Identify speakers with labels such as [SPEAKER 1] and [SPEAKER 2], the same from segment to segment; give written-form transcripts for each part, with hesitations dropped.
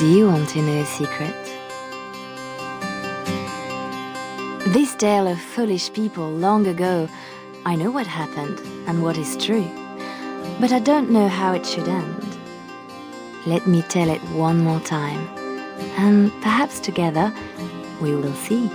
[SPEAKER 1] Do you want to know a secret? This tale of foolish people long ago, I know what happened and what is true, but I don't know how it should end. Let me tell it one more time, and perhaps together we will see.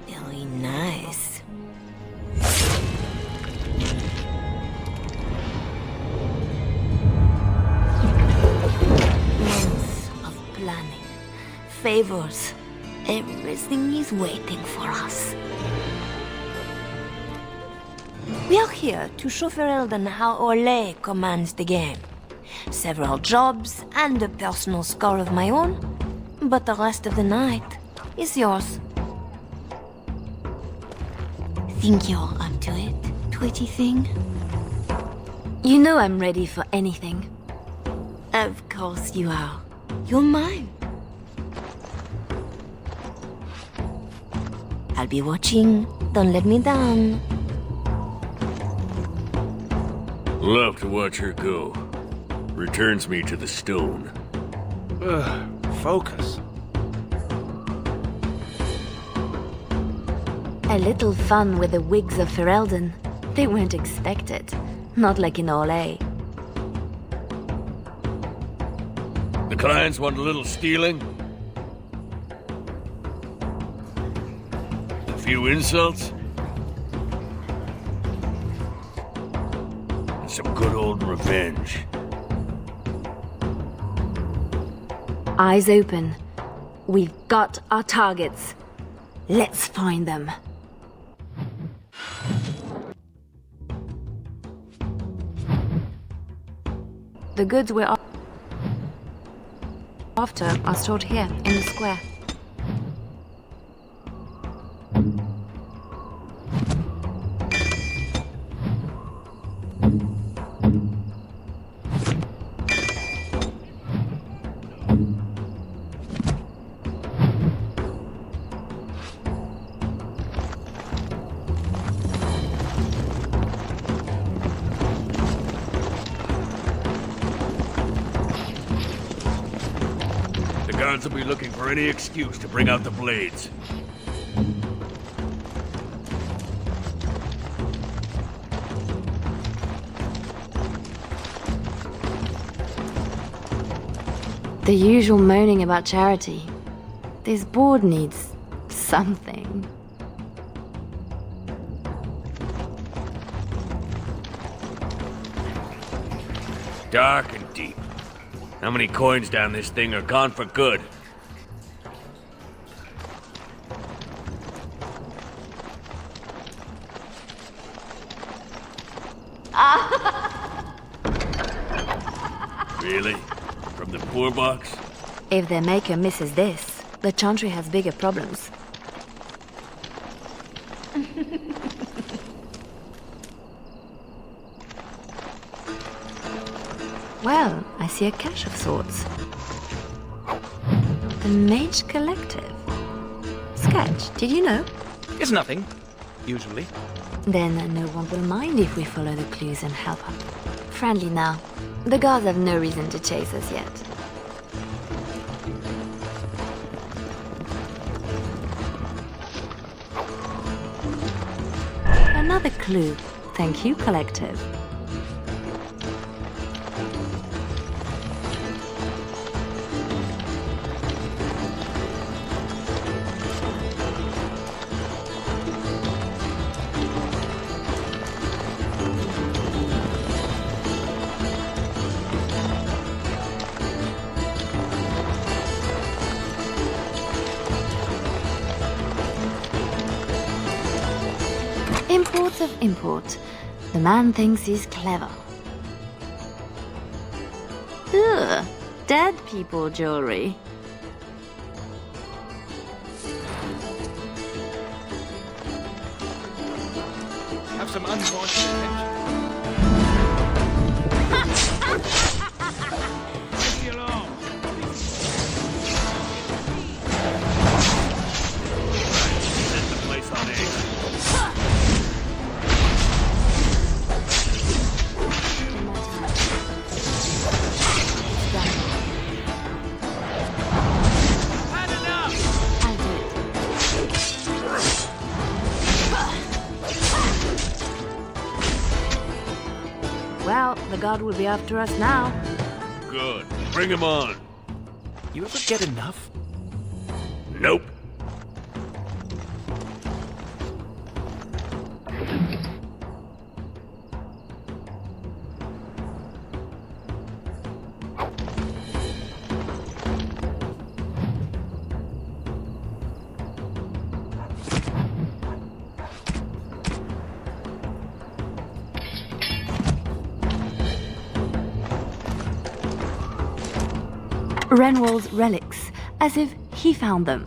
[SPEAKER 2] Very nice. Months of planning, favors, everything is waiting for us. We are here to show Ferelden how Orlais commands the game. Several jobs and a personal score of my own, but the rest of the night is yours. Think you're up to it, pretty thing?
[SPEAKER 1] You know I'm ready for anything.
[SPEAKER 2] Of course you are. You're mine. I'll be watching. Don't let me down.
[SPEAKER 3] Love to watch her go. Returns me to the stone.
[SPEAKER 4] Focus.
[SPEAKER 1] A little fun with the wigs of Ferelden. They weren't expected. Not like in Orlais.
[SPEAKER 3] The clients want a little stealing? A few insults? And some good old revenge.
[SPEAKER 1] Eyes open. We've got our targets. Let's find them. The goods we're after are stored here in the square.
[SPEAKER 3] The guards will be looking for any excuse to bring out the blades.
[SPEAKER 1] The usual moaning about charity. This board needs something.
[SPEAKER 3] Dark and deep. How many coins down this thing are gone for good? Really? From the poor box?
[SPEAKER 1] If their maker misses this, the Chantry has bigger problems. Well, I see a cache of sorts. The Mage Collective. Sketch, did you know?
[SPEAKER 4] It's nothing, usually.
[SPEAKER 1] Then no one will mind if we follow the clues and help up. Friendly now. The guards have no reason to chase us yet. Another clue. Thank you, Collective. imports of import. The man thinks he's clever. Ugh, dead people jewelry.
[SPEAKER 4] Have some unwanted attention. Leave me alone.
[SPEAKER 3] Set the place on edge.
[SPEAKER 4] Had enough!
[SPEAKER 1] I'll do it. Well, the god will be after us now.
[SPEAKER 3] Good. Bring him on.
[SPEAKER 4] You ever get enough?
[SPEAKER 3] Nope.
[SPEAKER 1] Renwall's relics, as if he found them.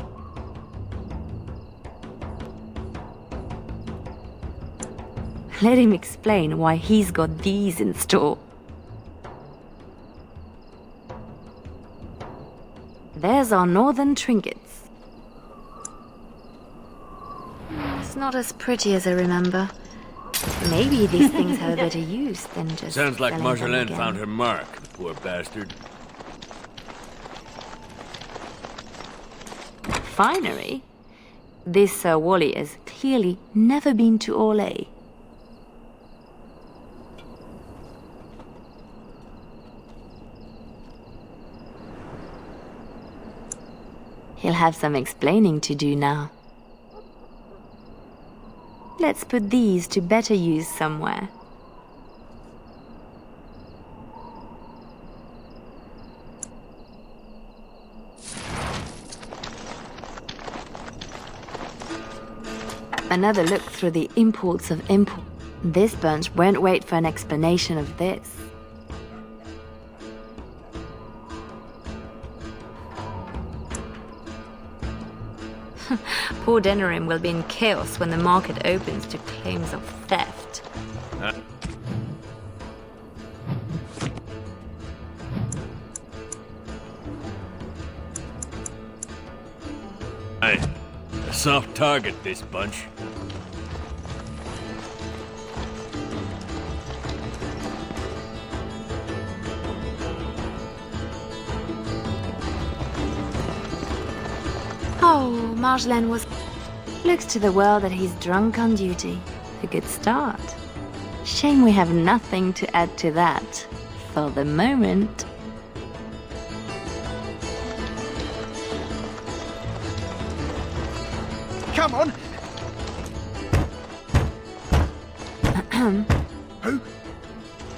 [SPEAKER 1] Let him explain why he's got these in store. There's our northern trinkets. It's not as pretty as I remember. Maybe these things have a better use than just
[SPEAKER 3] Sounds like
[SPEAKER 1] selling them
[SPEAKER 3] Marjolaine
[SPEAKER 1] again.
[SPEAKER 3] found her mark, poor bastard.
[SPEAKER 1] Finery? This Sir Wally has clearly never been to Orlais. He'll have some explaining to do now. Let's put these to better use somewhere. Another look through the imports of import. This bunch won't wait for an explanation of this. Poor Denerim will be in chaos when the market opens to claims of theft.
[SPEAKER 3] Aye. A soft target, this bunch.
[SPEAKER 1] Oh, Marjolaine was... Looks to the world that he's drunk on duty. A good start. Shame we have nothing to add to that. For the moment.
[SPEAKER 5] Come on! Who?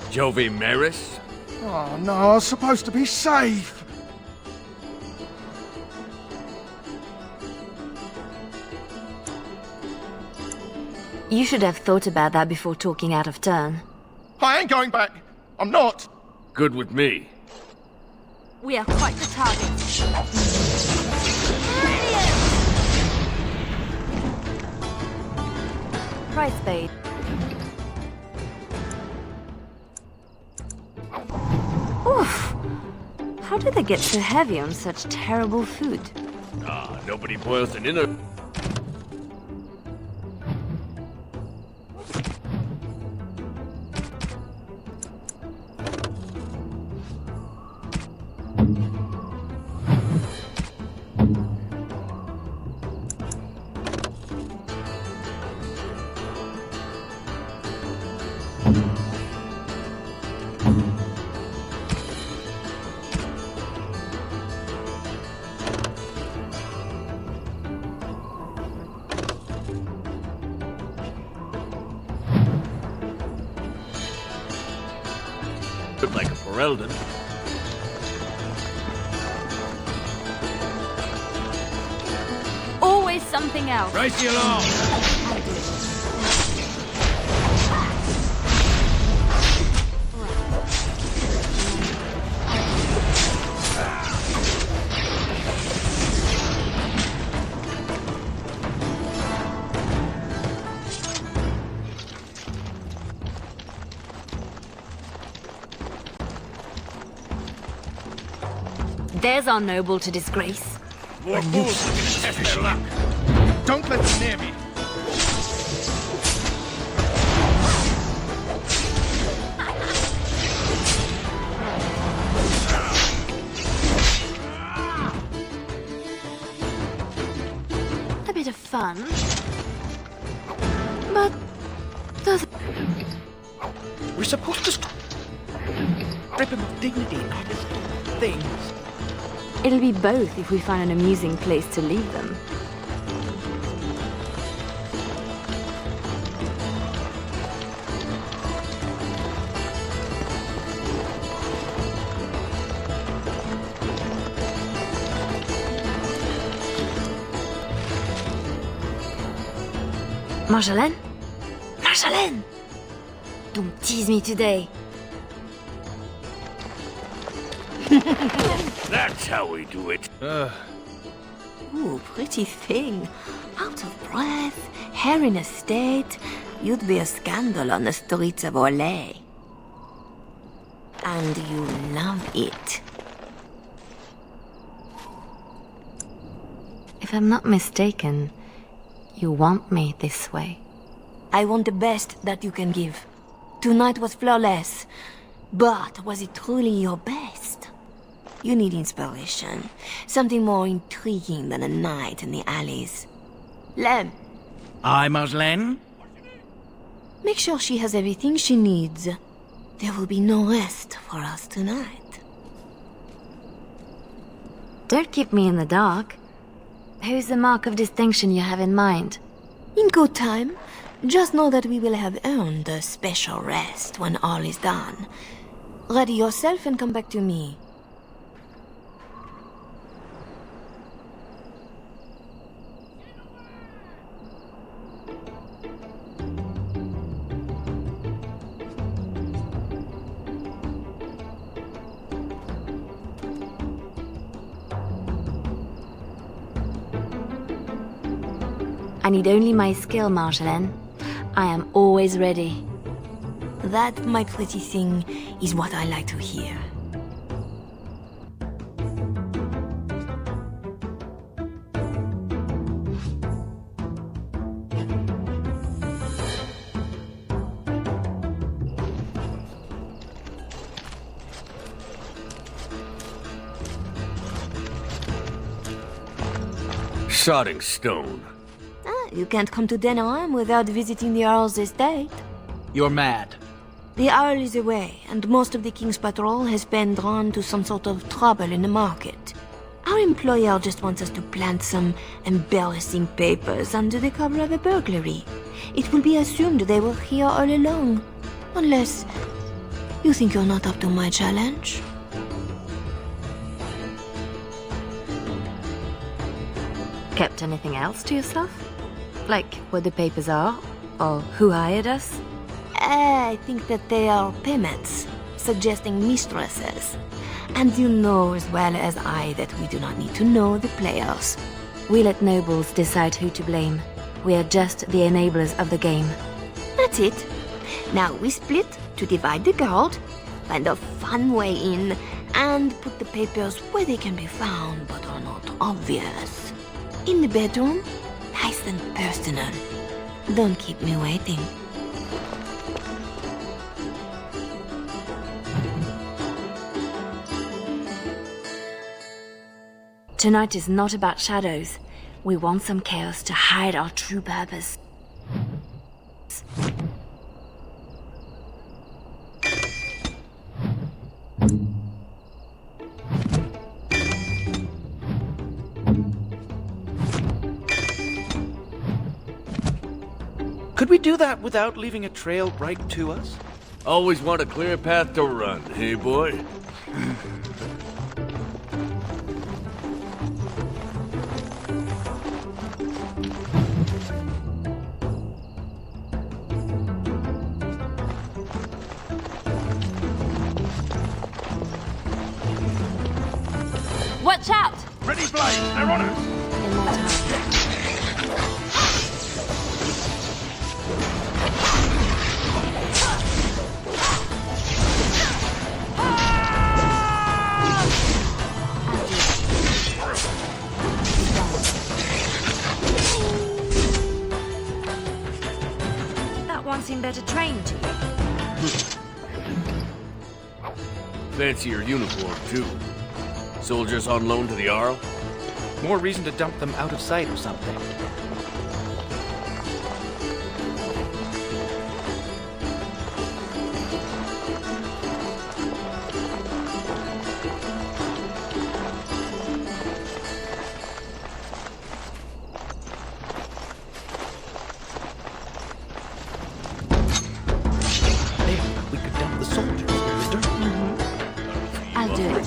[SPEAKER 3] Jovi Maris?
[SPEAKER 5] Oh no, I was supposed to be safe!
[SPEAKER 1] You should have thought about that before talking out of turn.
[SPEAKER 5] I ain't going back! I'm not!
[SPEAKER 3] Good with me.
[SPEAKER 1] We are quite the target. Price spade. Oof! How do they get so heavy on such terrible food?
[SPEAKER 3] Ah, nobody boils an inner... Looked like a Ferelden.
[SPEAKER 1] Always something else.
[SPEAKER 3] Race you along!
[SPEAKER 1] I'll do it. There's our noble to disgrace.
[SPEAKER 3] More fools looking to test their luck.
[SPEAKER 5] Don't let them near me.
[SPEAKER 1] A bit of fun. But does
[SPEAKER 4] We're supposed to strip him of dignity, not his things.
[SPEAKER 1] it'll be both if we find an amusing place to leave them. Marjolaine? Marjolaine! Don't tease me today.
[SPEAKER 3] That's how we do it.
[SPEAKER 2] Ooh, pretty thing. Out of breath, hair in a state. You'd be a scandal on the streets of Orlais. And you love it.
[SPEAKER 1] If I'm not mistaken, you want me this way.
[SPEAKER 2] I want the best that you can give. Tonight was flawless. But was it truly your best? You need inspiration. Something more intriguing than a night in the alleys. Lem,
[SPEAKER 4] Aye, Marjolaine?
[SPEAKER 2] make sure she has everything she needs. There will be no rest for us tonight.
[SPEAKER 1] Don't keep me in the dark. Who's the mark of distinction you have in mind?
[SPEAKER 2] In good time, just know that we will have earned a special rest when all is done. Ready yourself and come back to me.
[SPEAKER 1] I need only my skill, Marjolaine. I am always ready.
[SPEAKER 2] That, my pretty thing, is what I like to hear.
[SPEAKER 3] Sodding stone.
[SPEAKER 2] You can't come to Denham without visiting the Earl's estate.
[SPEAKER 4] You're mad.
[SPEAKER 2] The Earl is away, and most of the King's patrol has been drawn to some sort of trouble in the market. Our employer just wants us to plant some embarrassing papers under the cover of a burglary. It will be assumed they were here all along. Unless you think you're not up to my challenge.
[SPEAKER 1] Kept anything else to yourself? Like what the papers are? Or who hired us?
[SPEAKER 2] I think that they are payments, suggesting mistresses. And you know as well as I that we do not need to know the players.
[SPEAKER 1] We let nobles decide who to blame. We are just the enablers of the game.
[SPEAKER 2] That's it. Now we split to divide the gold, find a fun way in, and put the papers where they can be found but are not obvious. In the bedroom, nice and personal. Don't keep me waiting.
[SPEAKER 1] Tonight is not about shadows. We want some chaos to hide our true purpose.
[SPEAKER 4] Could we do that without leaving a trail right to us?
[SPEAKER 3] Always want a clear path to run, hey boy?
[SPEAKER 1] Watch out!
[SPEAKER 5] Ready, Blaze, they're on us.
[SPEAKER 1] In more time.
[SPEAKER 2] better trained to you.
[SPEAKER 3] Fancy your uniform, too. Soldiers on loan to the Arl?
[SPEAKER 4] More reason to dump them out of sight or something. We could dump the soldiers in the dirt.
[SPEAKER 1] I'll do it.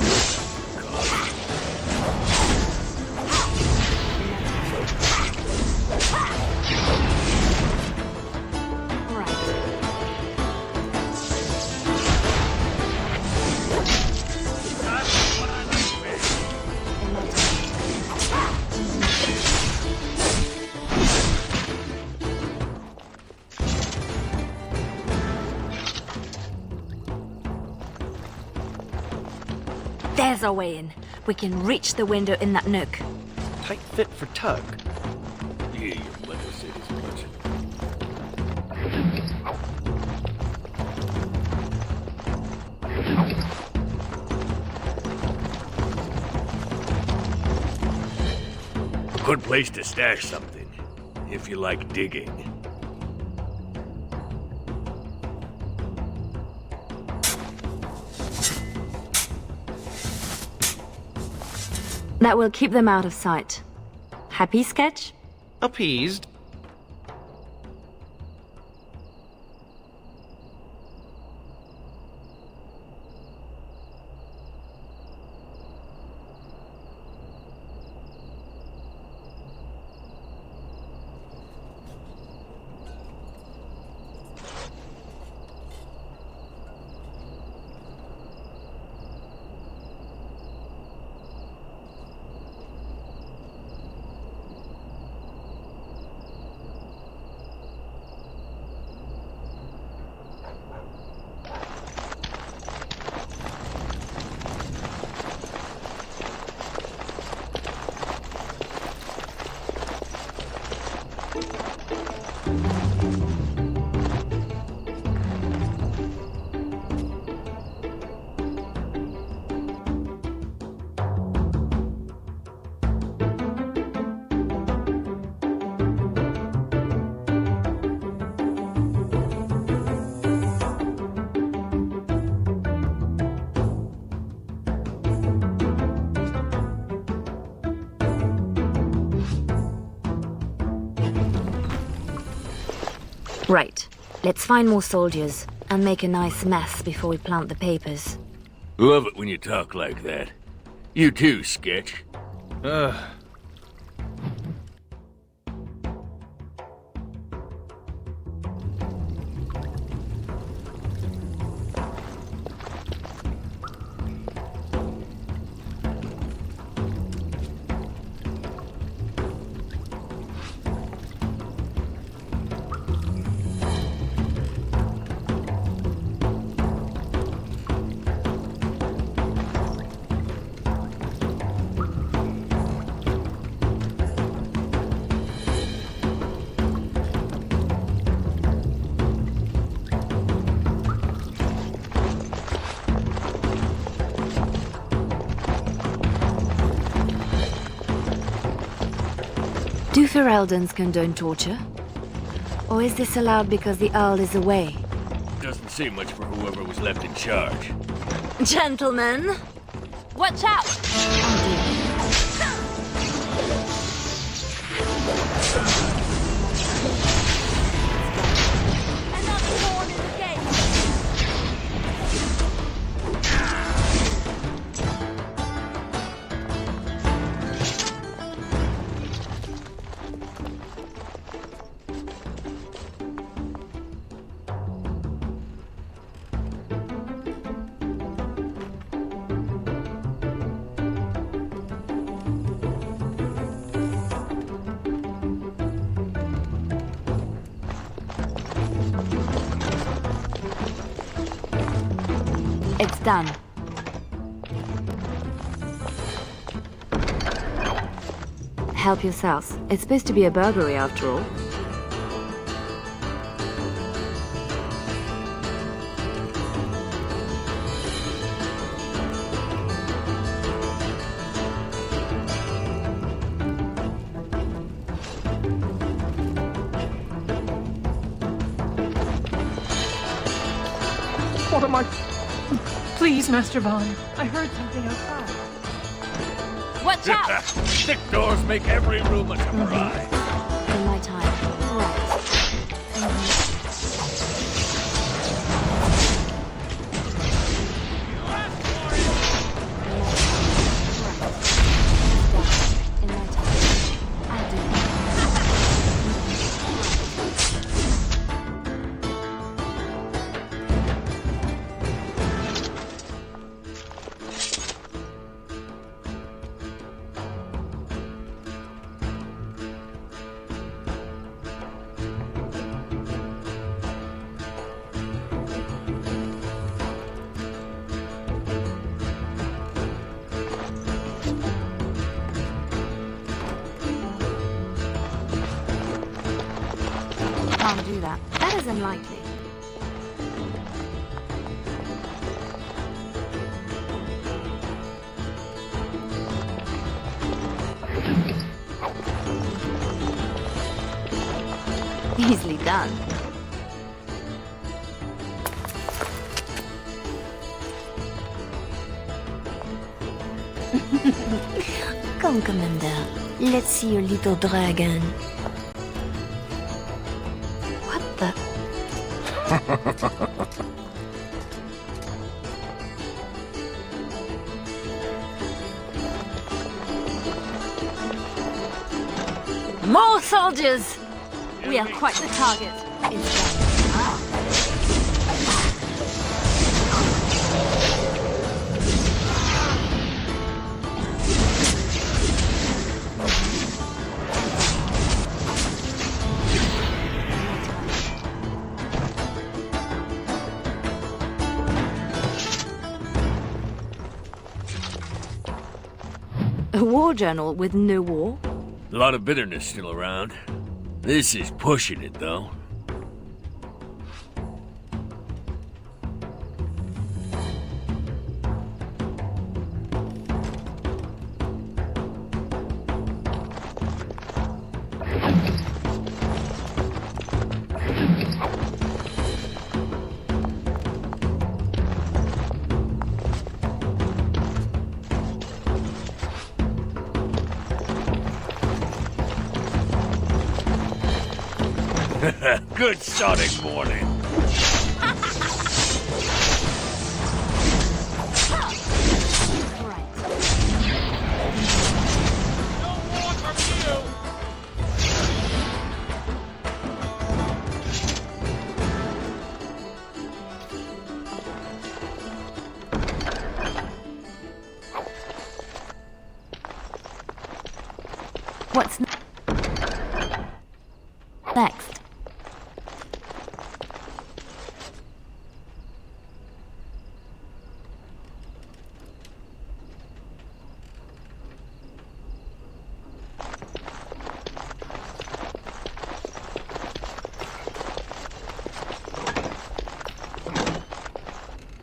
[SPEAKER 2] There's our way in. We can reach the window in that nook.
[SPEAKER 4] Tight fit for Tug.
[SPEAKER 3] Yeah, your mother said as much. A good place to stash something, if you like digging.
[SPEAKER 1] That will keep them out of sight. Happy, Sketch?
[SPEAKER 4] Appeased.
[SPEAKER 1] Right. Let's find more soldiers and make a nice mess before we plant the papers.
[SPEAKER 3] Love it when you talk like that. You too, Sketch.
[SPEAKER 4] Ugh.
[SPEAKER 1] Do Fereldans condone torture? Or is this allowed because the Earl is away?
[SPEAKER 3] Doesn't say much for whoever was left in charge.
[SPEAKER 2] Gentlemen, watch out! Another thorn in the gate!
[SPEAKER 1] It's done. Help yourselves. It's supposed to be a burglary after all.
[SPEAKER 6] Come on. Please, Master Vaughn. I heard something outside.
[SPEAKER 2] Watch out!
[SPEAKER 3] Stick doors make every room a surprise.
[SPEAKER 1] In my time. Right. In my time. I'll do it. Can't do that. That is unlikely. Easily done.
[SPEAKER 2] Come, Commander. Let's see your little dragon. What the?
[SPEAKER 1] More soldiers! We are quite the target. It's done. A war journal with no war?
[SPEAKER 3] A lot of bitterness still around. This is pushing it, though. Good sonic morning.
[SPEAKER 1] What's next?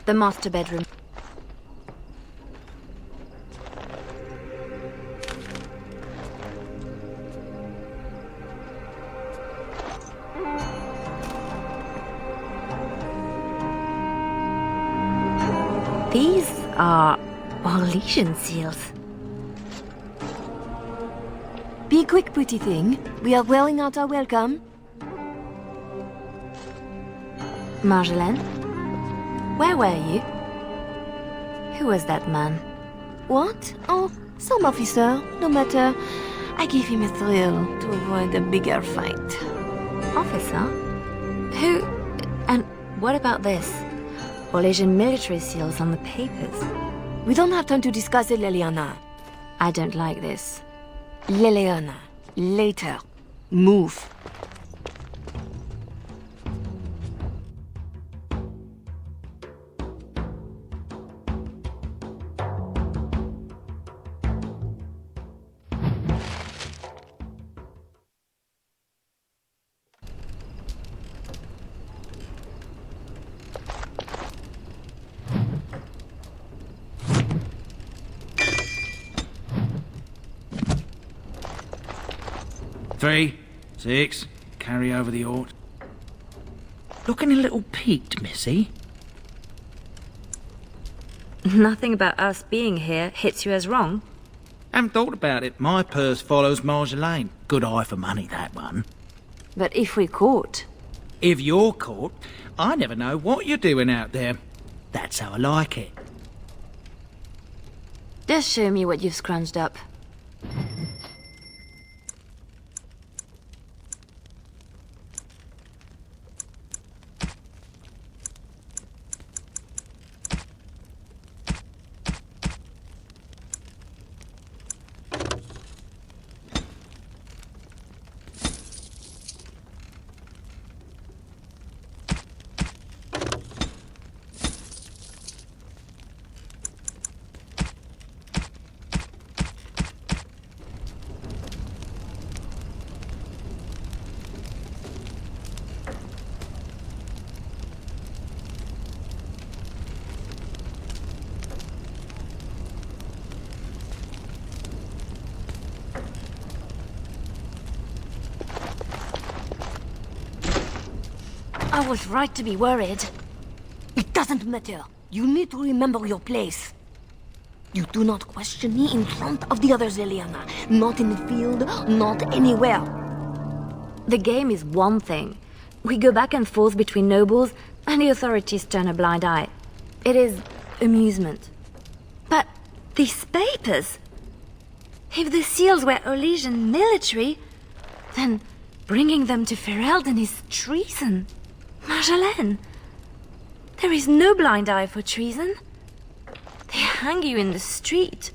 [SPEAKER 1] The master bedroom. These are Legion seals.
[SPEAKER 2] Be quick, pretty thing. We are wearing out our welcome.
[SPEAKER 1] Marjolaine,
[SPEAKER 2] Where were you?
[SPEAKER 1] who was that man?
[SPEAKER 2] What? Oh, some officer. No matter. I give him a thrill to avoid a bigger fight.
[SPEAKER 1] Officer? Who? And what about this? Legion military seals on the papers.
[SPEAKER 2] We don't have time to discuss it, Leliana.
[SPEAKER 1] I don't like this.
[SPEAKER 2] Leliana, later. Move.
[SPEAKER 4] Three, 6, carry over the ort. Looking a little peaked, missy.
[SPEAKER 1] Nothing about us being here hits you as wrong.
[SPEAKER 4] Haven't thought about it. My purse follows Marjolaine. Good eye for money, that one.
[SPEAKER 1] But if we're caught...
[SPEAKER 4] If you're caught, I never know what you're doing out there. That's how I like it.
[SPEAKER 1] Just show me what you've scrunched up.
[SPEAKER 2] I was right to be worried. It doesn't matter. You need to remember your place. You do not question me in front of the others, Leliana. Not in the field, not anywhere.
[SPEAKER 1] The game is one thing. We go back and forth between nobles, and the authorities turn a blind eye. It is amusement. But these papers... If the seals were Olesian military, then bringing them to Ferelden is treason. Marjolaine, there is no blind eye for treason. They hang you in the street.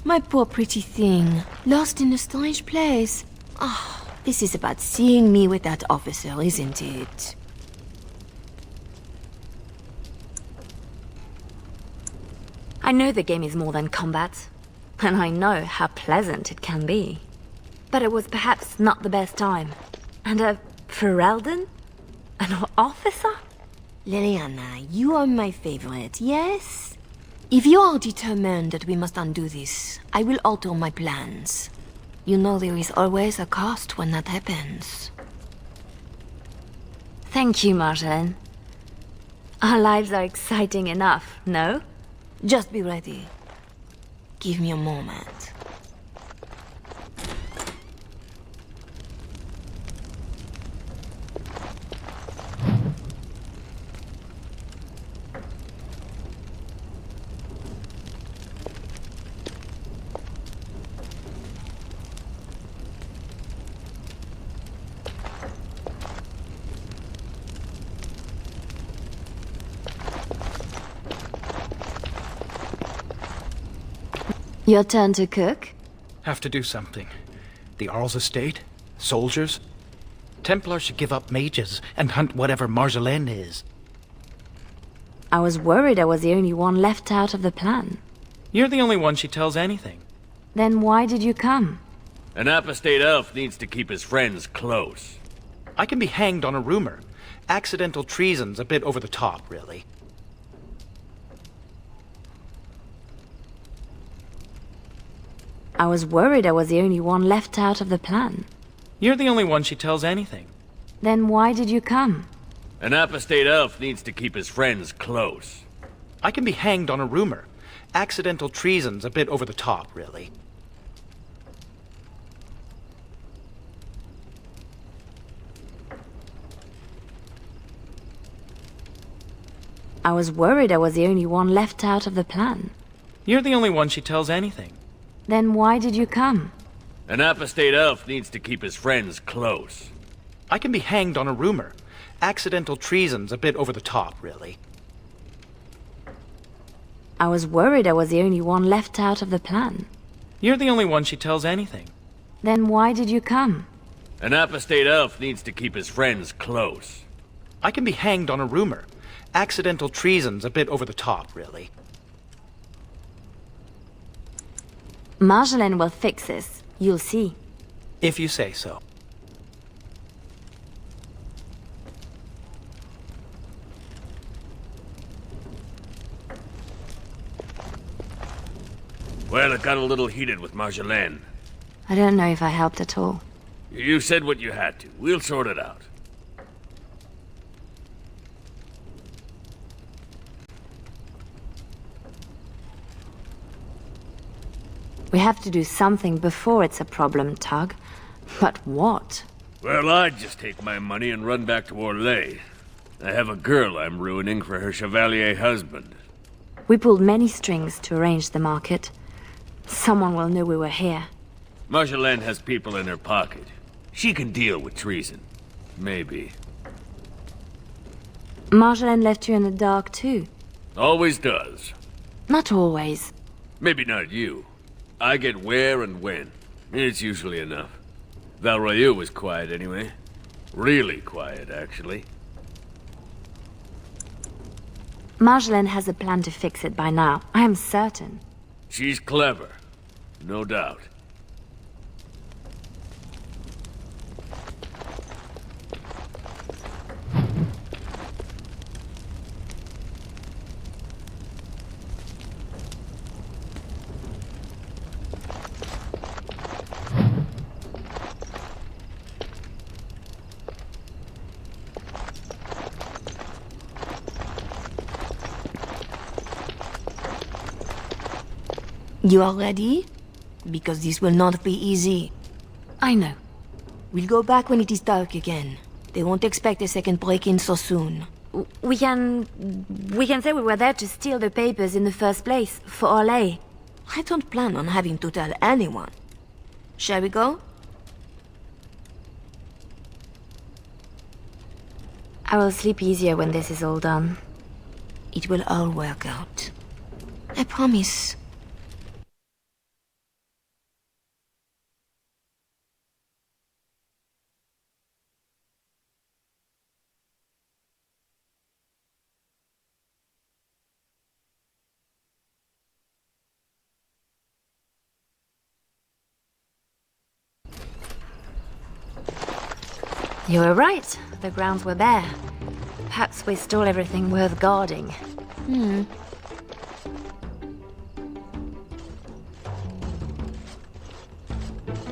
[SPEAKER 2] My poor pretty thing, lost in a strange place. Ah, this is about seeing me with that officer, isn't it?
[SPEAKER 1] I know the game is more than combat, and I know how pleasant it can be. But it was perhaps not the best time. And a Ferelden? An officer?
[SPEAKER 2] Leliana, you are my favorite, yes? If you are determined that we must undo this, I will alter my plans. You know there is always a cost when that happens.
[SPEAKER 1] Thank you, Marjolaine. Our lives are exciting enough, no?
[SPEAKER 2] Just be ready. Give me a moment.
[SPEAKER 1] Your turn to cook?
[SPEAKER 4] Have to do something. The Earl's estate? Soldiers? Templars should give up mages and hunt whatever Marjolaine is.
[SPEAKER 1] I was worried I was the only one left out of the plan.
[SPEAKER 4] You're the only one she tells anything.
[SPEAKER 1] Then why did you come?
[SPEAKER 3] An apostate elf needs to keep his friends close.
[SPEAKER 4] I can be hanged on a rumor. Accidental treason's a bit over the top, really.
[SPEAKER 1] I was worried I was the only one left out of the plan.
[SPEAKER 4] You're the only one she tells anything.
[SPEAKER 1] Then why did you come?
[SPEAKER 3] An apostate elf needs to keep his friends close.
[SPEAKER 4] I can be hanged on a rumor. Accidental treason's a bit over the top, really.
[SPEAKER 1] I was worried I was the only one left out of the plan.
[SPEAKER 4] You're the only one she tells anything.
[SPEAKER 1] Then why did you come?
[SPEAKER 3] An apostate elf needs to keep his friends close.
[SPEAKER 4] I can be hanged on a rumor. Accidental treason's a bit over the top, really.
[SPEAKER 1] I was worried I was the only one left out of the plan.
[SPEAKER 4] You're the only one she tells anything.
[SPEAKER 1] Then why did you come?
[SPEAKER 3] An apostate elf needs to keep his friends close.
[SPEAKER 4] I can be hanged on a rumor. Accidental treason's a bit over the top, really.
[SPEAKER 1] Marjolaine will fix this. You'll see.
[SPEAKER 4] If you say so.
[SPEAKER 3] Well, it got a little heated with Marjolaine.
[SPEAKER 1] I don't know if I helped at all.
[SPEAKER 3] You said what you had to. We'll sort it out.
[SPEAKER 1] We have to do something before it's a problem, Tug. But what?
[SPEAKER 3] Well, I'd just take my money and run back to Orlais. I have a girl I'm ruining for her Chevalier husband.
[SPEAKER 1] We pulled many strings to arrange the market. Someone will know we were here.
[SPEAKER 3] Marjolaine has people in her pocket. She can deal with treason. Maybe.
[SPEAKER 1] Marjolaine left you in the dark too.
[SPEAKER 3] Always does.
[SPEAKER 1] Not always.
[SPEAKER 3] Maybe not you. I get where and when. It's usually enough. Valroyu was quiet anyway. Really quiet, actually.
[SPEAKER 1] Marjolaine has a plan to fix it by now. I am certain.
[SPEAKER 3] She's clever. No doubt.
[SPEAKER 2] You are ready? Because this will not be easy.
[SPEAKER 1] I know.
[SPEAKER 2] We'll go back when it is dark again. They won't expect a second break-in so soon.
[SPEAKER 1] We can say we were there to steal the papers in the first place, for Orlais.
[SPEAKER 2] I don't plan on having to tell anyone. Shall we go?
[SPEAKER 1] I will sleep easier when this is all done.
[SPEAKER 2] It will all work out. I promise.
[SPEAKER 1] You were right. The grounds were bare. Perhaps we stole everything worth guarding.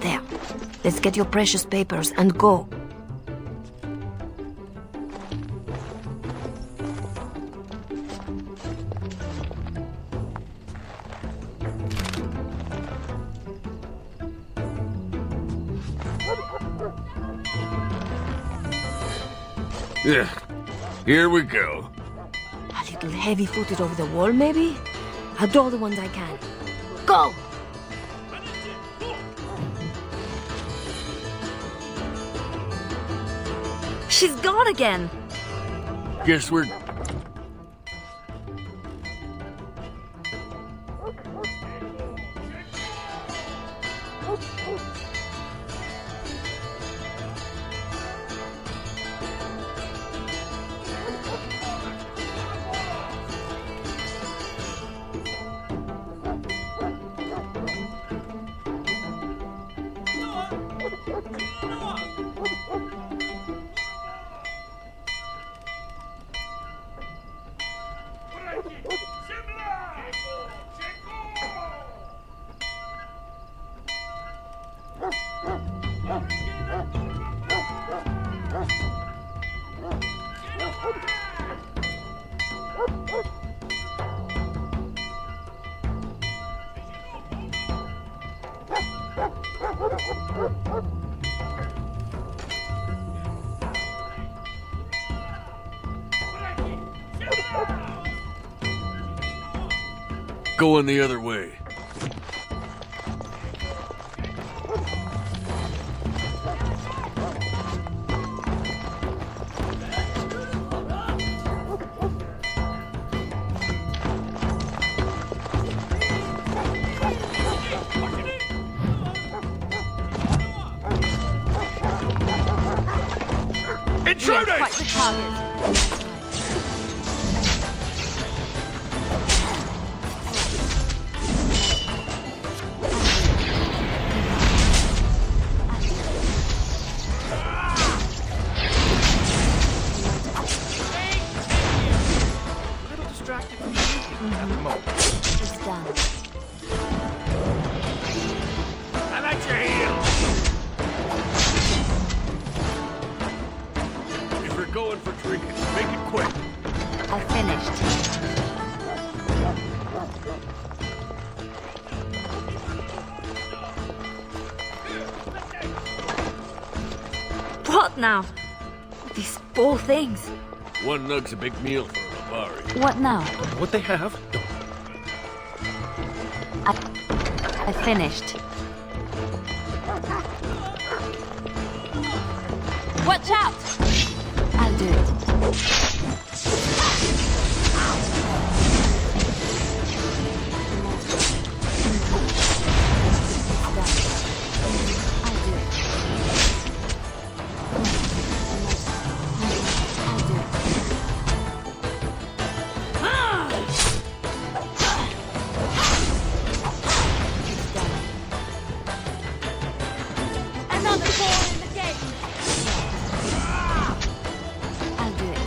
[SPEAKER 2] There. Let's get your precious papers and go.
[SPEAKER 3] Yeah. Here we go.
[SPEAKER 2] A little heavy-footed over the wall, maybe? I'll draw the ones I can. Go!
[SPEAKER 1] She's gone again!
[SPEAKER 3] Guess we're... Going the other way.
[SPEAKER 5] Intruders!
[SPEAKER 1] Quite the target.
[SPEAKER 4] A little distracted from thinking at the moment.
[SPEAKER 1] It's done.
[SPEAKER 3] I'm at your heels. If we're going for trinkets, make it quick.
[SPEAKER 1] I finished.
[SPEAKER 2] What now? These poor things.
[SPEAKER 3] One nug's a big meal for a Bari.
[SPEAKER 1] What now?
[SPEAKER 4] What they have?
[SPEAKER 1] I finished.
[SPEAKER 2] Watch out!
[SPEAKER 1] I'll do it.
[SPEAKER 2] Another pawn in the game!
[SPEAKER 1] I'll do it.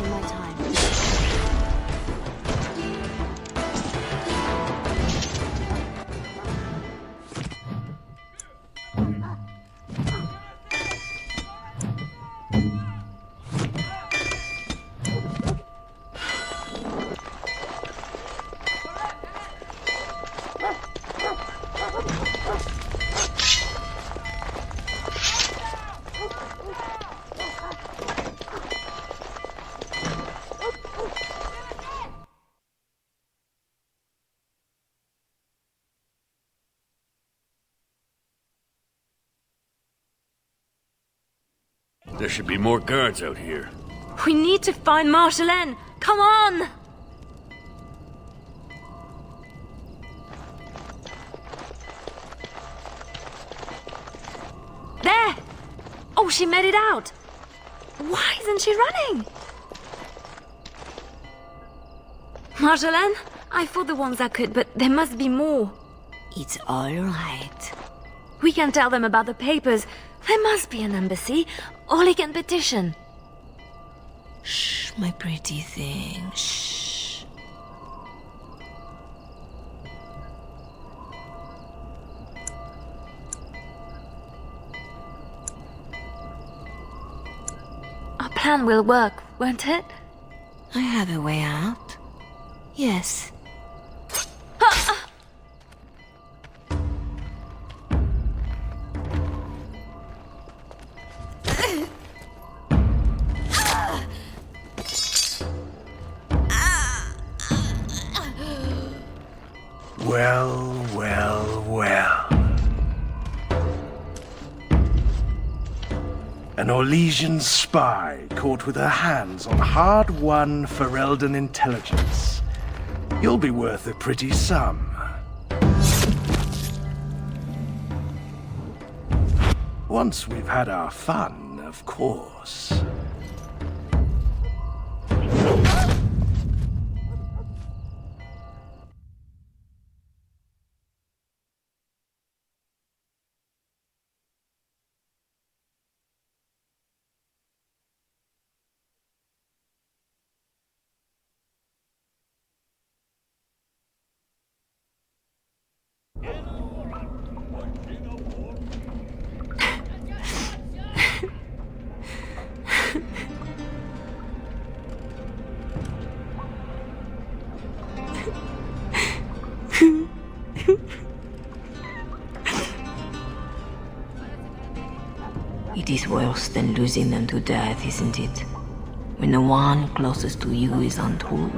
[SPEAKER 1] In my time.
[SPEAKER 3] There should be more guards out here.
[SPEAKER 2] We need to find Marjolaine! Come on! There! Oh, she made it out! Why isn't she running? Marjolaine, I fought the ones I could, but there must be more. It's all right. We can tell them about the papers. There must be an embassy, or they can petition. Shh, my pretty thing, shh. Our plan will work, won't it? I have a way out. Yes.
[SPEAKER 7] Well, well, well. An Orlesian spy caught with her hands on hard-won Ferelden intelligence. You'll be worth a pretty sum. Once we've had our fun, of course.
[SPEAKER 2] It is worse than losing them to death, isn't it? When the one closest to you is untrue.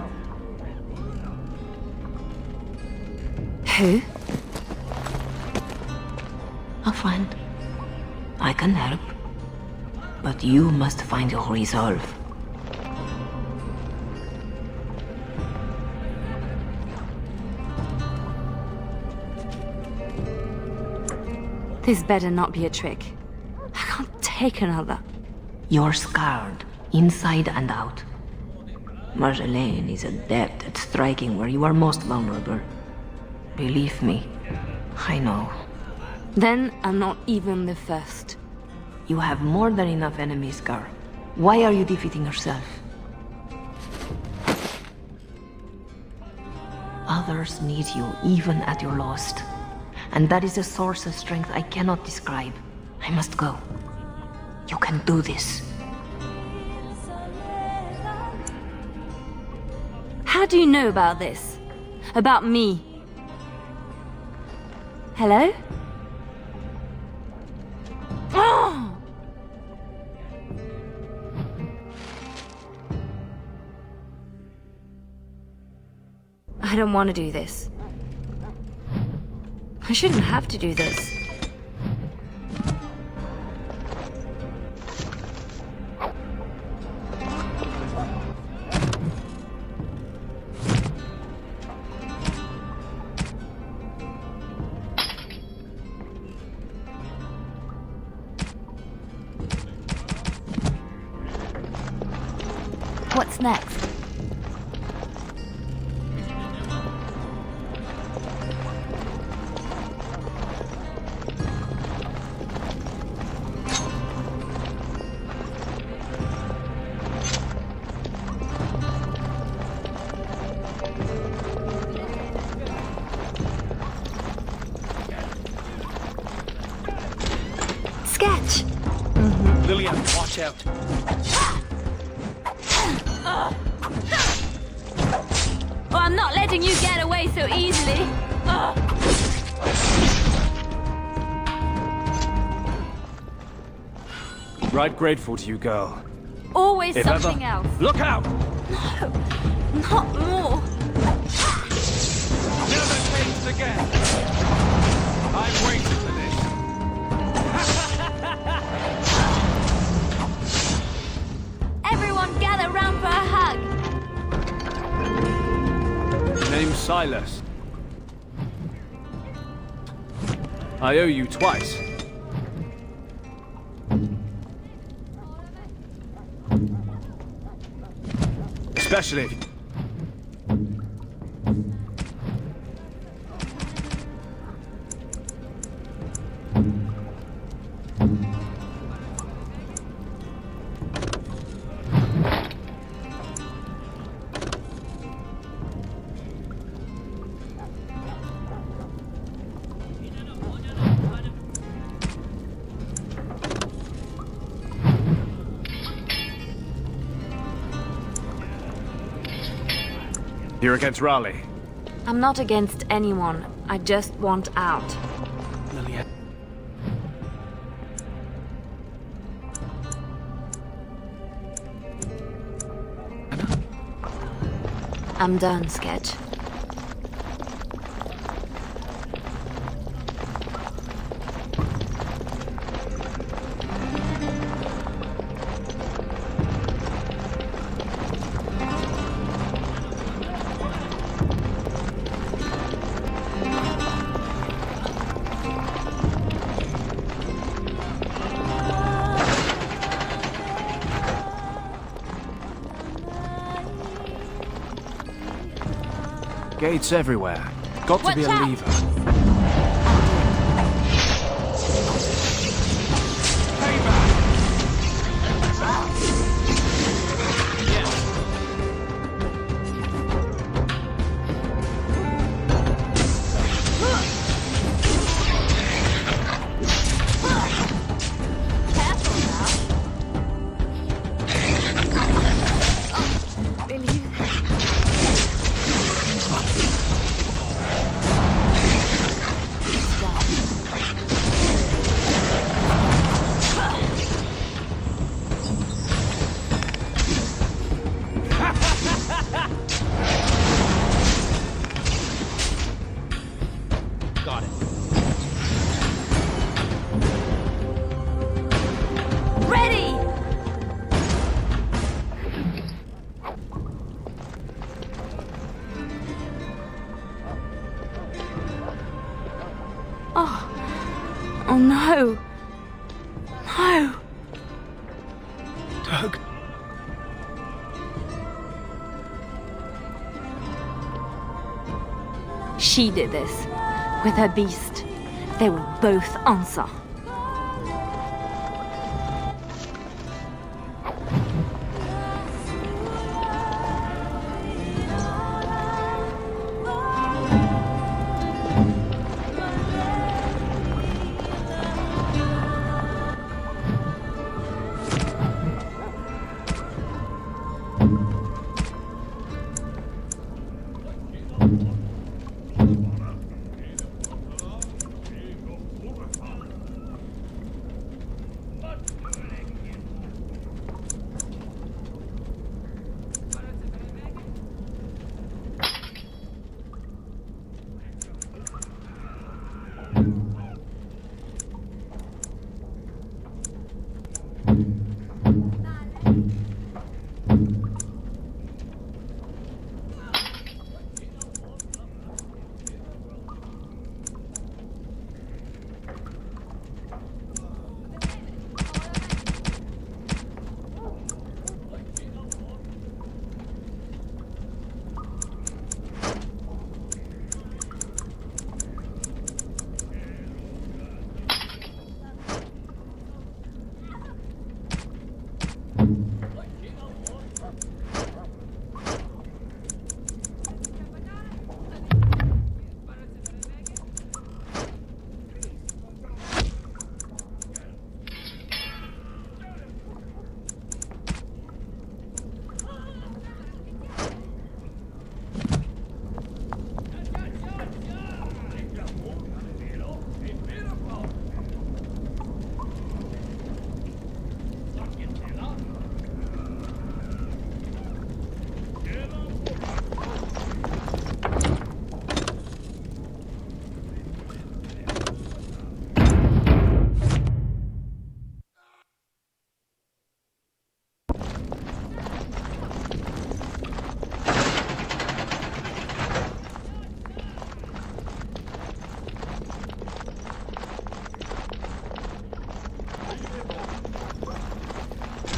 [SPEAKER 1] Who?
[SPEAKER 2] A friend. I can help. But you must find your resolve.
[SPEAKER 1] This better not be a trick. I can't take another.
[SPEAKER 2] You're scarred, inside and out. Marjolaine is adept at striking where you are most vulnerable. Believe me, I know.
[SPEAKER 1] Then I'm not even the first.
[SPEAKER 2] You have more than enough enemies, Gar. Why are you defeating yourself? Others need you even at your lowest. And that is a source of strength I cannot describe. I must go. You can do this.
[SPEAKER 1] How do you know about this? About me? Hello? Oh! I don't want to do this. I shouldn't have to do this. What's next? Sketch!
[SPEAKER 4] Lilian, watch out.
[SPEAKER 1] Oh, I'm not letting you get away so easily.
[SPEAKER 8] Right grateful to you, girl.
[SPEAKER 1] Always
[SPEAKER 8] If
[SPEAKER 1] something
[SPEAKER 8] ever...
[SPEAKER 1] else.
[SPEAKER 8] Look out!
[SPEAKER 1] Not more.
[SPEAKER 8] Never changed again! I've waited for this.
[SPEAKER 1] Everyone gather round for a hug.
[SPEAKER 8] Name's Silas. I owe you twice. Especially if... You're against Raleigh.
[SPEAKER 1] I'm not against anyone. I just want out.
[SPEAKER 4] Lilian.
[SPEAKER 1] I'm done, Sketch.
[SPEAKER 8] Gates everywhere. Got to be a
[SPEAKER 1] Watch out!
[SPEAKER 8] lever.
[SPEAKER 4] Got it.
[SPEAKER 1] Ready! Oh no. No.
[SPEAKER 4] Doug.
[SPEAKER 1] She did this. With her beast. They will both answer.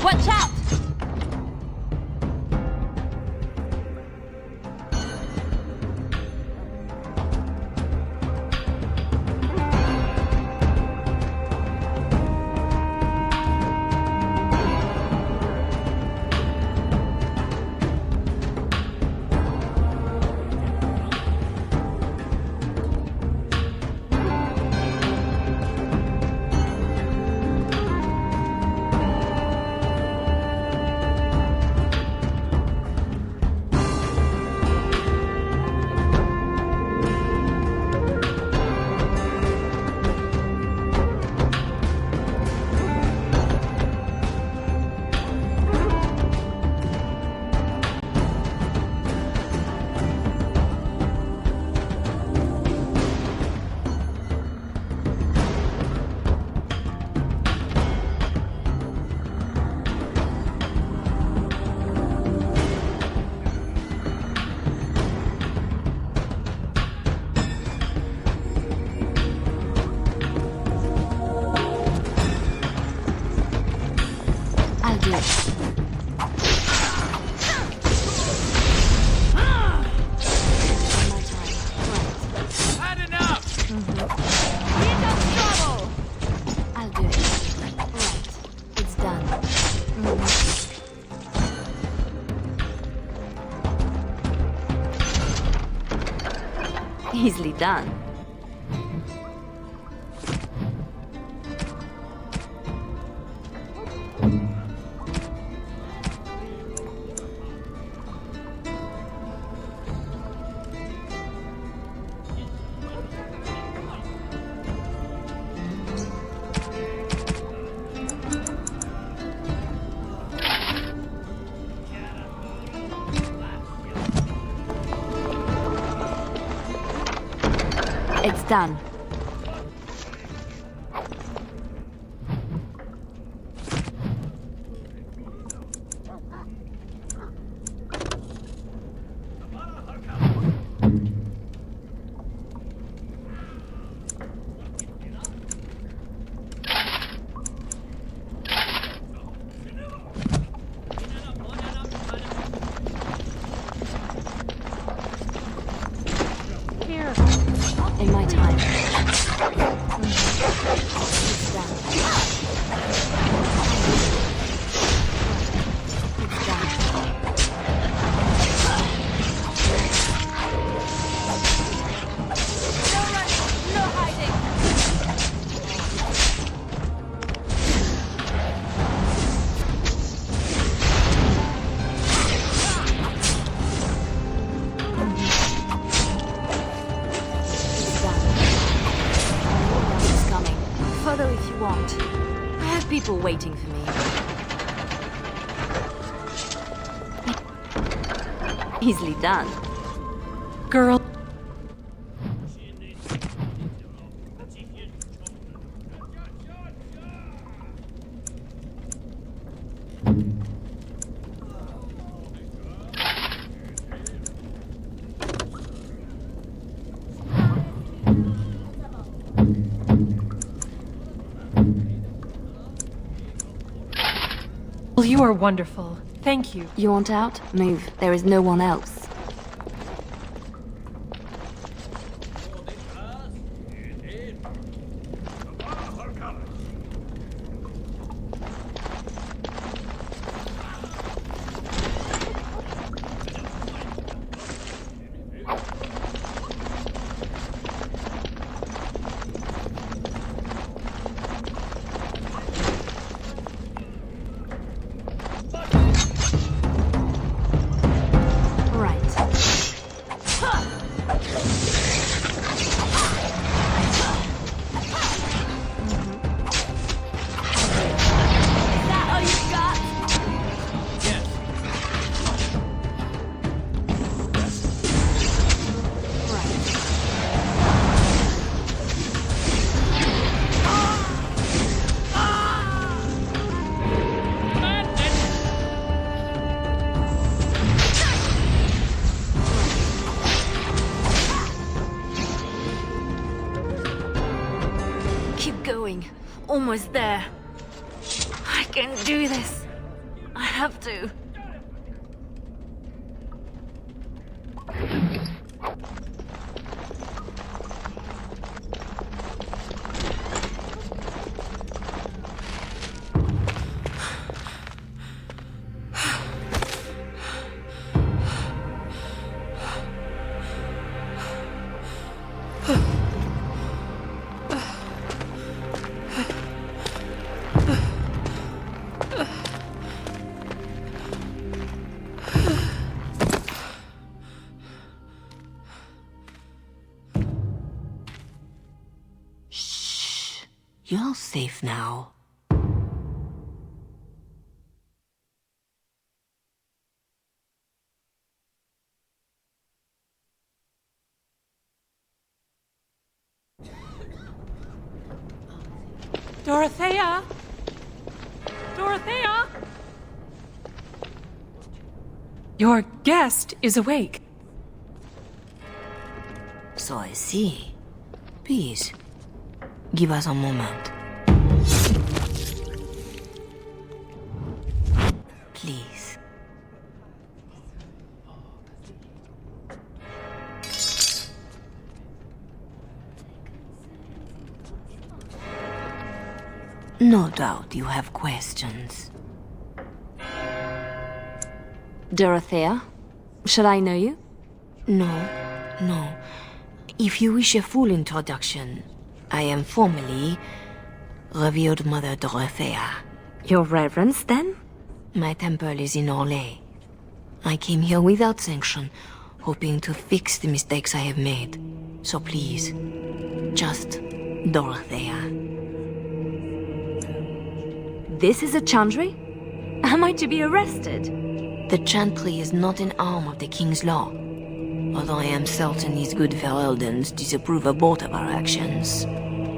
[SPEAKER 2] Watch out!
[SPEAKER 1] I'll do it.
[SPEAKER 8] Had enough!
[SPEAKER 1] I'll do it. Right. It's done. Easily done. It's done.
[SPEAKER 6] Here.
[SPEAKER 1] In my time. It's done. It's done.
[SPEAKER 2] No running, no hiding.
[SPEAKER 1] It's done. It's coming. Follow if you want. I have people waiting for me. Easily done.
[SPEAKER 6] Girl. Well, you are wonderful. Thank you.
[SPEAKER 1] You want out? Move. There is no one else.
[SPEAKER 2] Keep going. Almost there. I can do this. I have to. You're safe now.
[SPEAKER 6] Dorothea! Dorothea! Your guest is awake.
[SPEAKER 2] So I see. Please, give us a moment. Please. No doubt you have questions.
[SPEAKER 1] Dorothea, should I know you?
[SPEAKER 2] No, no. If you wish a full introduction, I am formally Revered Mother Dorothea.
[SPEAKER 1] Your Reverence, then?
[SPEAKER 2] My temple is in Orlais. I came here without sanction, hoping to fix the mistakes I have made. So please, just Dorothea.
[SPEAKER 1] This is a chantry? Am I to be arrested?
[SPEAKER 2] The chantry is not an arm of the king's law, although I am certain these good Fereldans disapprove of both of our actions.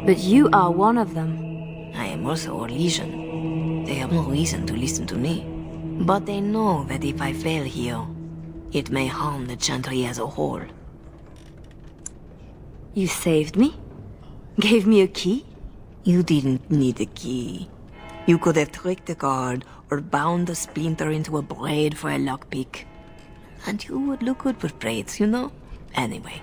[SPEAKER 1] But you are one of them.
[SPEAKER 2] I am also a legion. They have no reason to listen to me. But they know that if I fail here, it may harm the chantry as a whole.
[SPEAKER 1] You saved me? Gave me a key?
[SPEAKER 2] You didn't need a key. You could have tricked the guard or bound a splinter into a braid for a lockpick. And you would look good with braids, you know? Anyway,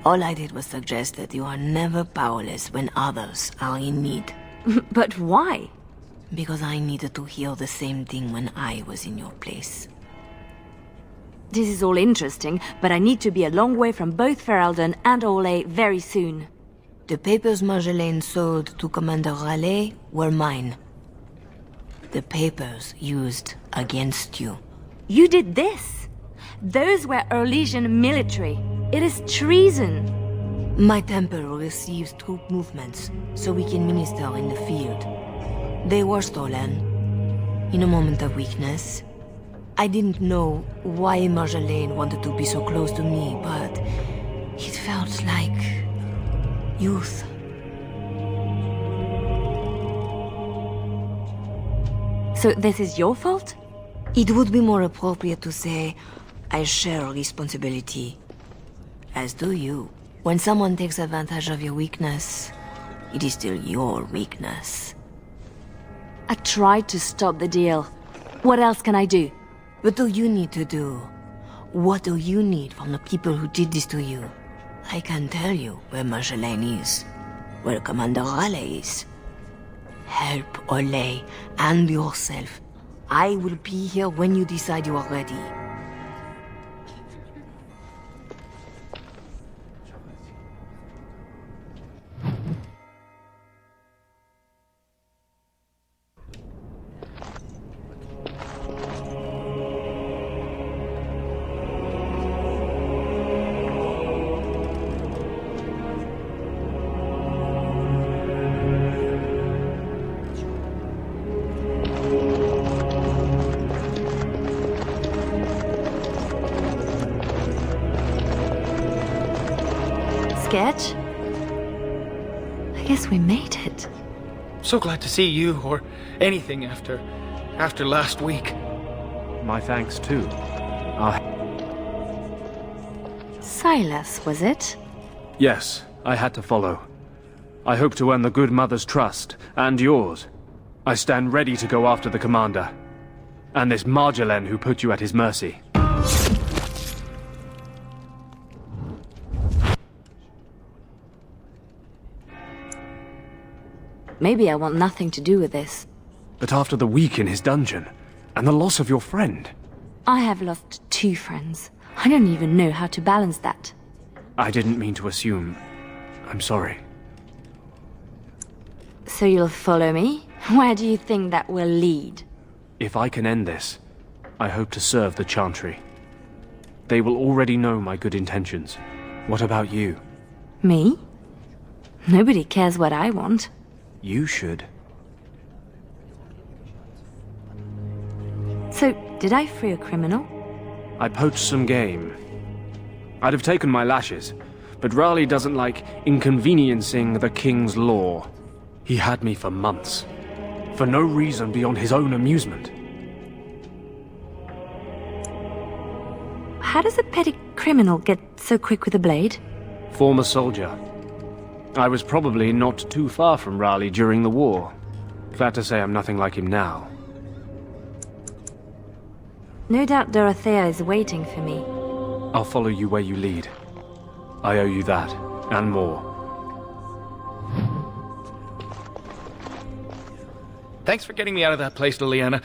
[SPEAKER 2] all I did was suggest that you are never powerless when others are in need.
[SPEAKER 1] But why?
[SPEAKER 2] Because I needed to hear the same thing when I was in your place.
[SPEAKER 1] This is all interesting, but I need to be a long way from both Ferelden and Orlais very soon.
[SPEAKER 2] The papers Marjolaine sold to Commander Raleigh were mine. The papers used against you.
[SPEAKER 1] You did this? Those were Orlesian military. It is treason.
[SPEAKER 2] My temple receives troop movements, so we can minister in the field. They were stolen, in a moment of weakness. I didn't know why Marjolaine wanted to be so close to me, but it felt like youth.
[SPEAKER 1] So this is your fault?
[SPEAKER 2] It would be more appropriate to say I share responsibility. As do you. When someone takes advantage of your weakness, it is still your weakness.
[SPEAKER 1] I tried to stop the deal. What else can I do?
[SPEAKER 2] What do you need to do? What do you need from the people who did this to you? I can tell you where Marjolaine is, where Commander Raleigh is. Help Orlais and yourself. I will be here when you decide you are ready.
[SPEAKER 1] Sketch? I guess we made it.
[SPEAKER 4] So glad to see you, or anything after last week.
[SPEAKER 9] My thanks too.
[SPEAKER 1] Silas, was it?
[SPEAKER 9] Yes, I had to follow. I hope to earn the good mother's trust, and yours. I stand ready to go after the commander. And this Marjolaine who put you at his mercy.
[SPEAKER 1] Maybe I want nothing to do with this.
[SPEAKER 9] But after the week in his dungeon, and the loss of your friend...
[SPEAKER 1] I have lost 2 friends. I don't even know how to balance that.
[SPEAKER 9] I didn't mean to assume. I'm sorry.
[SPEAKER 1] So you'll follow me? Where do you think that will lead?
[SPEAKER 9] If I can end this, I hope to serve the Chantry. They will already know my good intentions. What about you?
[SPEAKER 1] Me? Nobody cares what I want.
[SPEAKER 9] You should.
[SPEAKER 1] So, did I free a criminal?
[SPEAKER 9] I poached some game. I'd have taken my lashes, but Raleigh doesn't like inconveniencing the king's law. He had me for months, for no reason beyond his own amusement.
[SPEAKER 1] How does a petty criminal get so quick with a blade?
[SPEAKER 9] Former soldier. I was probably not too far from Raleigh during the war. Glad to say I'm nothing like him now.
[SPEAKER 1] No doubt Dorothea is waiting for me.
[SPEAKER 9] I'll follow you where you lead. I owe you that, and more.
[SPEAKER 4] Thanks for getting me out of that place, Leliana.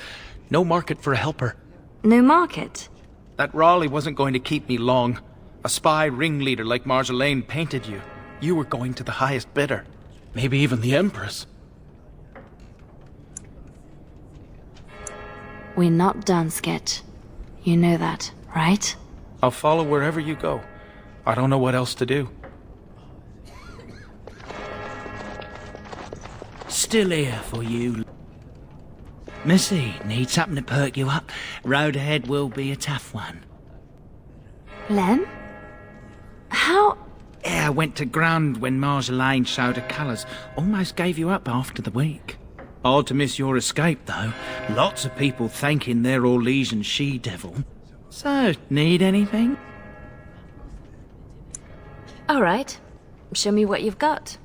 [SPEAKER 4] No market for a helper.
[SPEAKER 1] No market?
[SPEAKER 4] That Raleigh wasn't going to keep me long. A spy ringleader like Marjolaine painted you. You were going to the highest bidder. Maybe even the Empress.
[SPEAKER 1] We're not done, Sketch. You know that, right?
[SPEAKER 4] I'll follow wherever you go. I don't know what else to do.
[SPEAKER 10] Still here for you. Missy, need something to perk you up. Road ahead will be a tough one.
[SPEAKER 1] Len? How...
[SPEAKER 10] Yeah, I went to ground when Marjolaine showed her colours. Almost gave you up after the week. Hard to miss your escape, though. Lots of people thanking their Orlesian she-devil. So, need anything?
[SPEAKER 1] All right. Show me what you've got.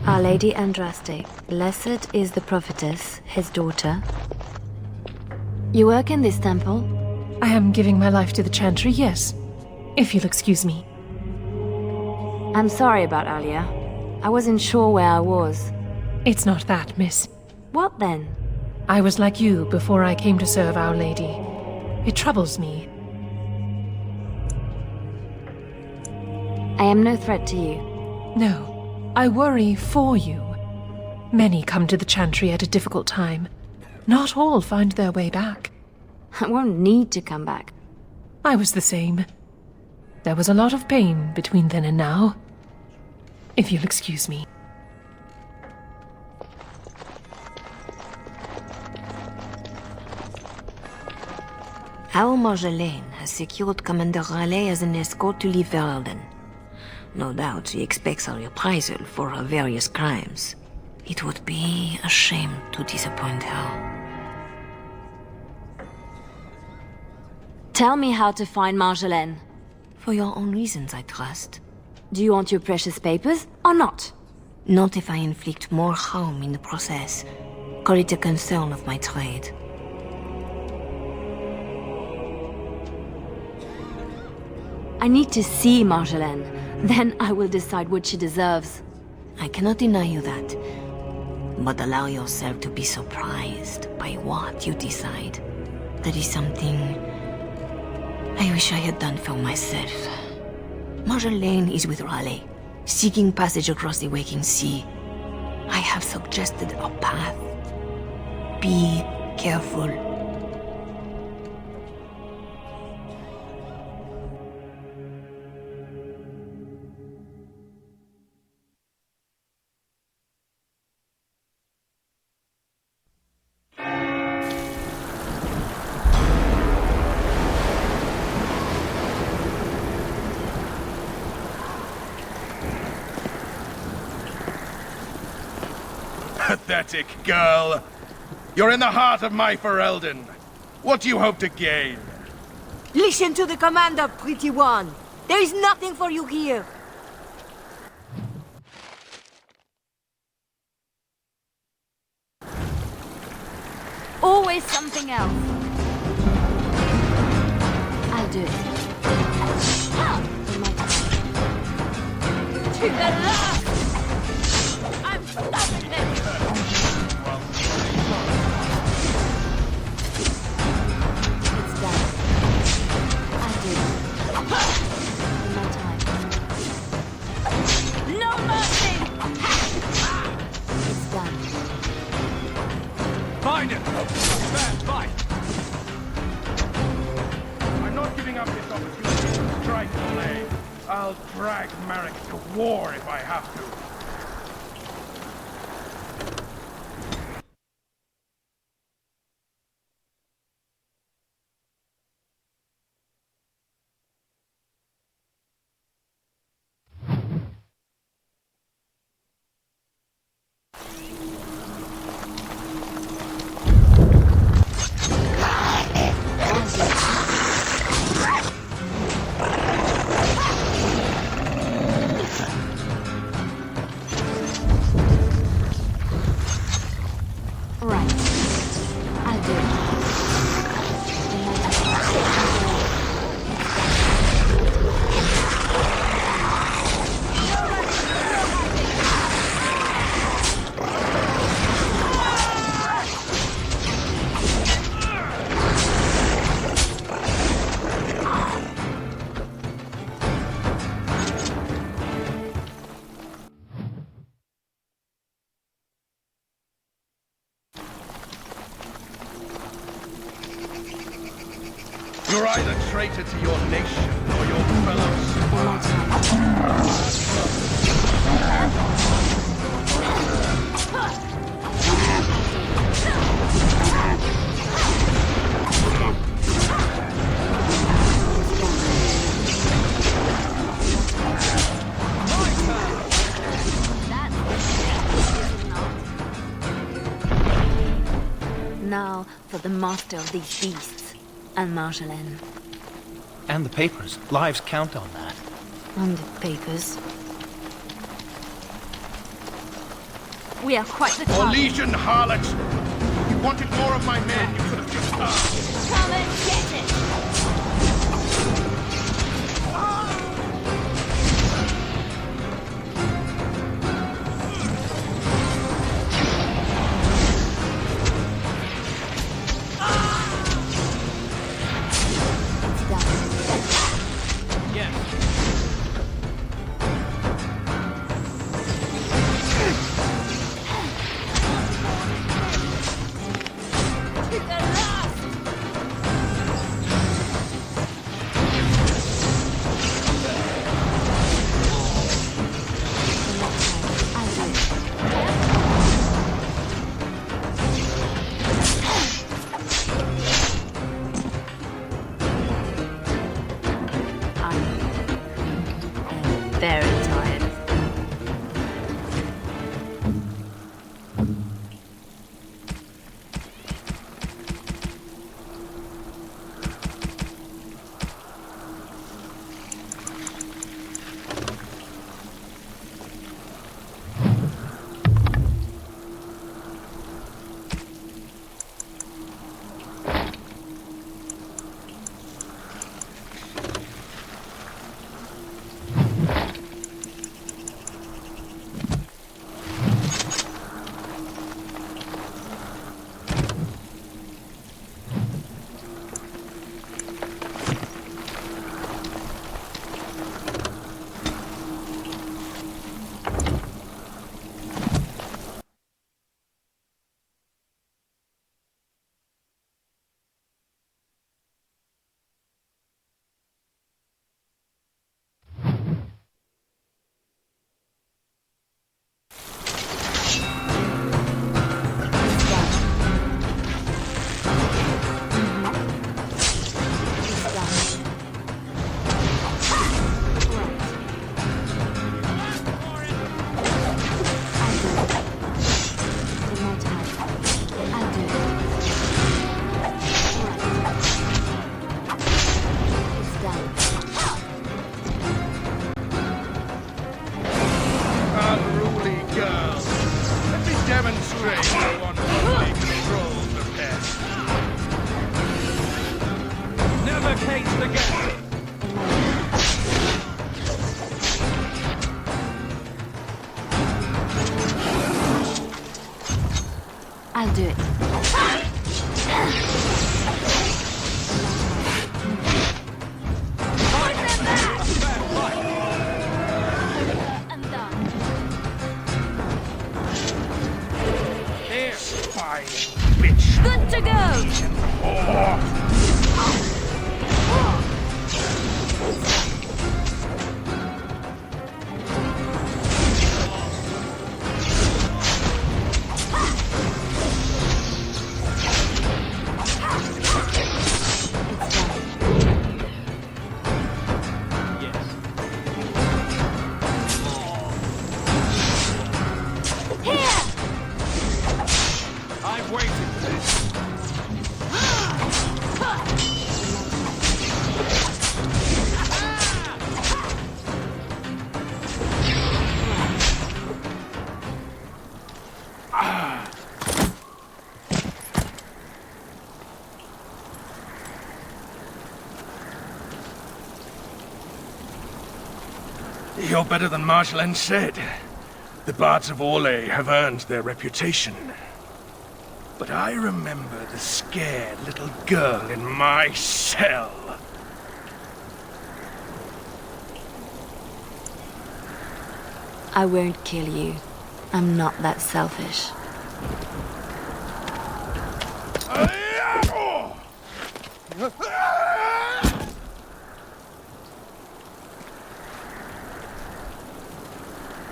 [SPEAKER 1] Our Lady Andraste, blessed is the prophetess, his daughter. You work in this temple?
[SPEAKER 6] I am giving my life to the Chantry, yes. If you'll excuse me.
[SPEAKER 1] I'm sorry about Alia. I wasn't sure where I was.
[SPEAKER 6] It's not that, miss.
[SPEAKER 1] What then?
[SPEAKER 6] I was like you before I came to serve Our Lady. It troubles me.
[SPEAKER 1] I am no threat to you.
[SPEAKER 6] No. I worry for you. Many come to the Chantry at a difficult time. Not all find their way back.
[SPEAKER 1] I won't need to come back.
[SPEAKER 6] I was the same. There was a lot of pain between then and now. If you'll excuse me.
[SPEAKER 2] Our Marjolaine has secured Commander Raleigh as an escort to leave Verelden. No doubt she expects a reprisal for her various crimes. It would be a shame to disappoint her.
[SPEAKER 1] Tell me how to find Marjolaine.
[SPEAKER 2] For your own reasons, I trust.
[SPEAKER 1] Do you want your precious papers, or not?
[SPEAKER 2] Not if I inflict more harm in the process. Call it a concern of my trade.
[SPEAKER 1] I need to see Marjolaine. Then I will decide what she deserves.
[SPEAKER 2] I cannot deny you that. But allow yourself to be surprised by what you decide. That is something I wish I had done for myself. Marjolaine is with Raleigh, seeking passage across the waking sea. I have suggested a path. Be careful.
[SPEAKER 7] Pathetic girl. You're in the heart of my Ferelden. What do you hope to gain?
[SPEAKER 2] Listen to the commander, pretty one. There is nothing for you here.
[SPEAKER 1] Always something else. I'll do it.
[SPEAKER 2] To the last! I'm stopping them!
[SPEAKER 1] It's done. I'll do it. In my time.
[SPEAKER 2] No mercy!
[SPEAKER 1] It's done.
[SPEAKER 8] Find him! Stand by!
[SPEAKER 7] I'm not giving up this opportunity to strike Malay. I'll drag Marek to war if I have to.
[SPEAKER 1] Right. I'll do it. In my
[SPEAKER 7] You're either traitor to your nation or your fellow spy.
[SPEAKER 1] Now for the master of these beasts, and Marjolaine.
[SPEAKER 4] And the papers. Lives count on that.
[SPEAKER 1] And the papers. We are quite the target.
[SPEAKER 7] Orlesian harlot! You wanted more of my men, you could have just asked.
[SPEAKER 2] Come and get it!
[SPEAKER 1] It's done.
[SPEAKER 8] Yes.
[SPEAKER 2] To the last!
[SPEAKER 7] You're better than Marjolaine said. The bards of Orlais have earned their reputation. But I remember the scared little girl in my cell.
[SPEAKER 1] I won't kill you. I'm not that selfish.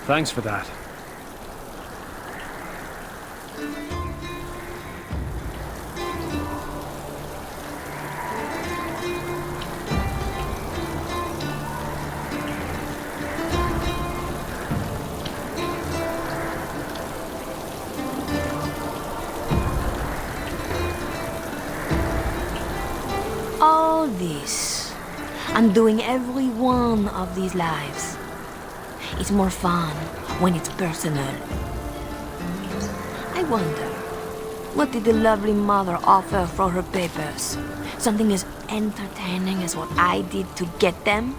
[SPEAKER 9] Thanks for that.
[SPEAKER 2] All this, and doing every one of these lives. It's more fun when it's personal. I wonder, what did the lovely mother offer for her papers? Something as entertaining as what I did to get them?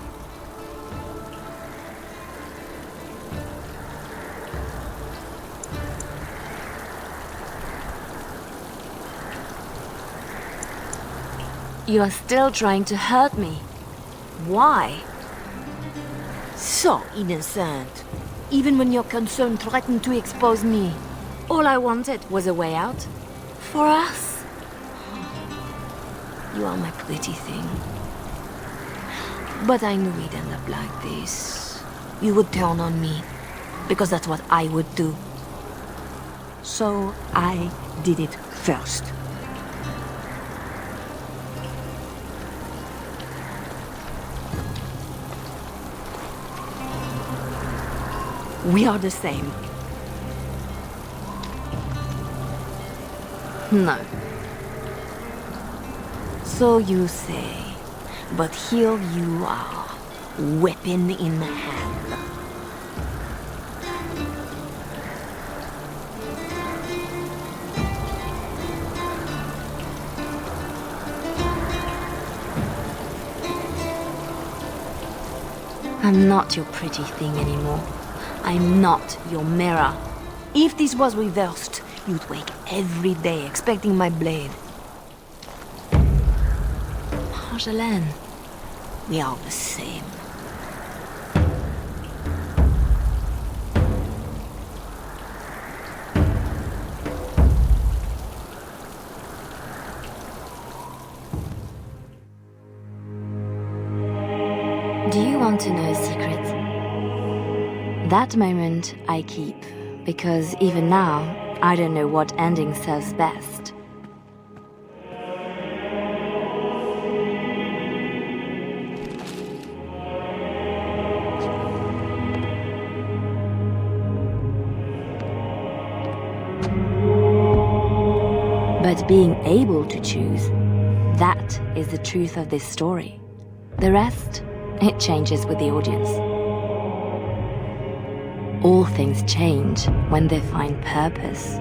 [SPEAKER 1] You are still trying to hurt me. Why?
[SPEAKER 2] So innocent. Even when your concern threatened to expose me.
[SPEAKER 1] All I wanted was a way out. For us.
[SPEAKER 2] You are my pretty thing. But I knew we'd end up like this. You would turn on me, because that's what I would do. So I did it first. We are the same.
[SPEAKER 1] No.
[SPEAKER 2] So you say, but here you are, weapon in hand.
[SPEAKER 1] I'm not your pretty thing anymore. I'm not your mirror.
[SPEAKER 2] If this was reversed, you'd wake every day expecting my blade.
[SPEAKER 1] Marjolaine.
[SPEAKER 2] We are the same.
[SPEAKER 1] Do you want to know a secret? That moment I keep, because even now, I don't know what ending serves best. But being able to choose, that is the truth of this story. The rest, it changes with the audience. All things change when they find purpose.